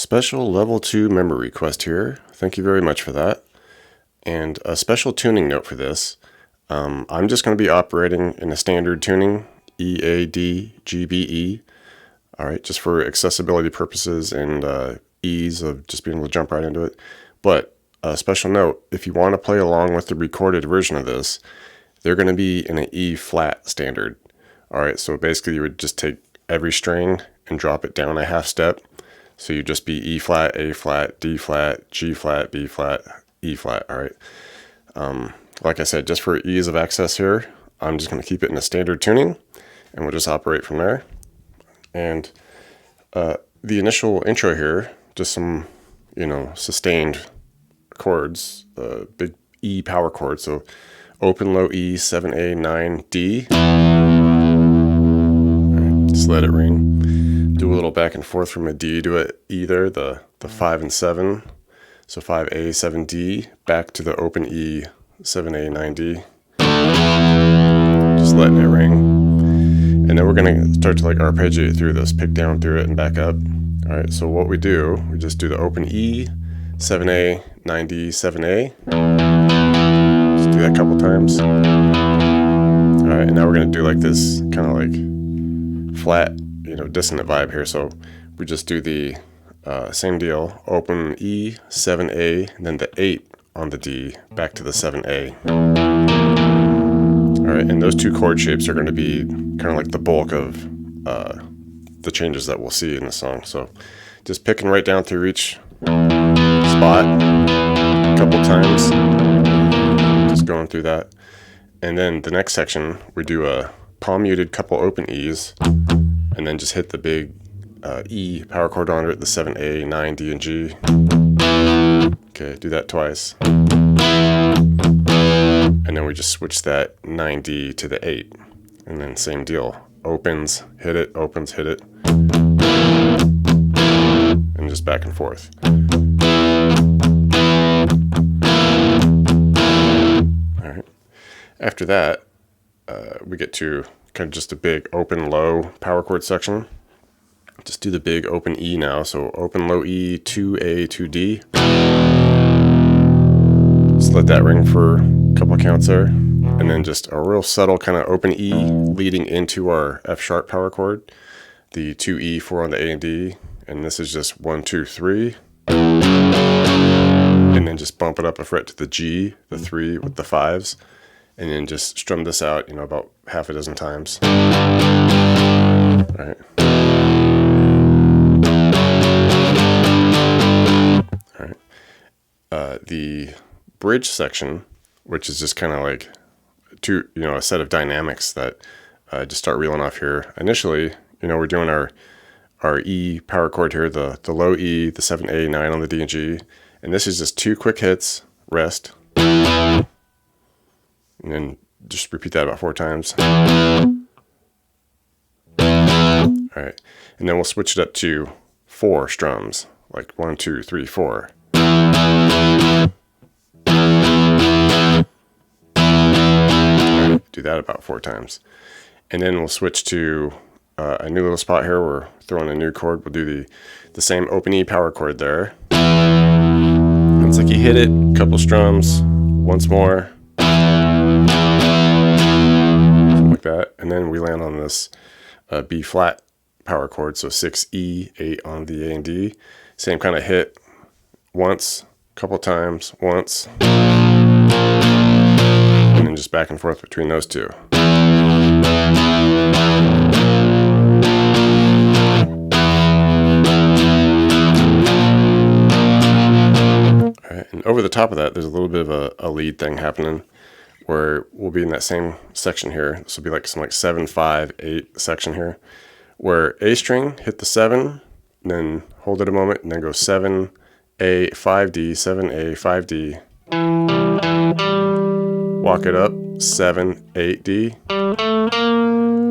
Special level 2 memory request here. Thank you very much for that. And a special tuning note for this. I'm just going to be operating in a standard tuning, E, A, D, G, B, E. All right, just for accessibility purposes and ease of just being able to jump right into it. But a special note, if you want to play along with the recorded version of this, they're going to be in an E flat standard. All right, so basically you would just take every string and drop it down a half step. So you just be E flat, A flat, D flat, G flat, B flat, E flat. All right. Like I said, just for ease of access here, I'm just going to keep it in a standard tuning, and we'll just operate from there. And the initial intro here, just some, sustained chords, big E power chord. So open, low E, 7A, 9, D. All right, just let it ring. Do a little back and forth from a D to an E there, the 5 and 7. So 5A, 7D, back to the open E, 7A, 9D. Just letting it ring. And then we're going to start to arpeggiate through this, pick down through it and back up. All right, so what we do, we just do the open E, 7A, 9D, 7A. Just do that a couple times. All right, and now we're going to do this kind of flat, dissonant vibe here. So we just do the same deal, open E, 7A, and then the 8 on the D, back to the 7A. All right, and those two chord shapes are going to be kind of the bulk of the changes that we'll see in the song. So just picking right down through each spot a couple times, just going through that. And then the next section, we do a palm muted couple open E's, and then just hit the big E power chord on it, the 7A, 9, D, and G. Okay, do that twice. And then we just switch that 9D to the 8. And then same deal. Opens, hit it, opens, hit it. And just back and forth. All right. After that, we get to kind of just a big open, low power chord section. Just do the big open E now. So open, low E, 2A, 2D. Just let that ring for a couple counts there. And then just a real subtle kind of open E leading into our F sharp power chord. The 2E, 4 on the A and D. And this is just 1, 2, 3. And then just bump it up a fret to the G, the 3 with the 5s. And then just strum this out, about half a dozen times. All right. All right. The bridge section, which is just kind of a set of dynamics that just start reeling off here. Initially, we're doing our E power chord here, the low E, the 7A, 9 on the D and G. And this is just 2 quick hits, rest. And then just repeat that about 4 times. All right. And then we'll switch it up to 4 strums, 1, 2, 3, 4. Do that about 4 times. And then we'll switch to a new little spot here. We're throwing a new chord. We'll do the same open E power chord there. And it's you hit it, a couple strums, once more. Something like that. And then we land on this B flat power chord. So 6E, 8 on the A and D. Same kind of hit once, couple times, once. And then just back and forth between those two. All right, and over the top of that, there's a little bit of a lead thing happening where we'll be in that same section here. This will be some 7, 5, 8 section here, where A string, hit the 7, and then hold it a moment, and then go 7, A, 5D, 7A, 5D. Walk it up, 7, 8D.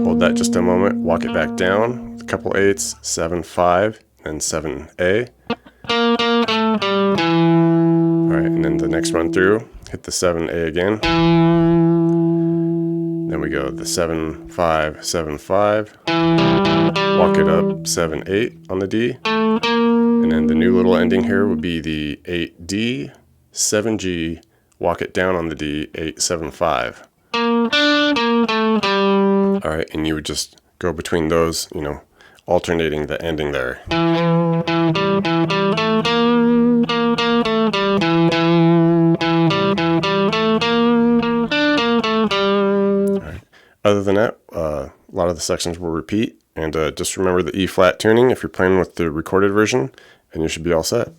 Hold that just a moment, walk it back down, with a couple 8s, 7, 5, and 7A. All right, and then the next run through, hit the 7A again. Then we go the 7, 5, 7, 5. Walk it up, 7, 8 on the D. And then the new little ending here would be the 8D, 7G, walk it down on the D, 8, 7, 5. All right, and you would just go between those, you know, alternating the ending there. All right. Other than that, a lot of the sections will repeat, and just remember the E flat tuning if you're playing with the recorded version, and you should be all set.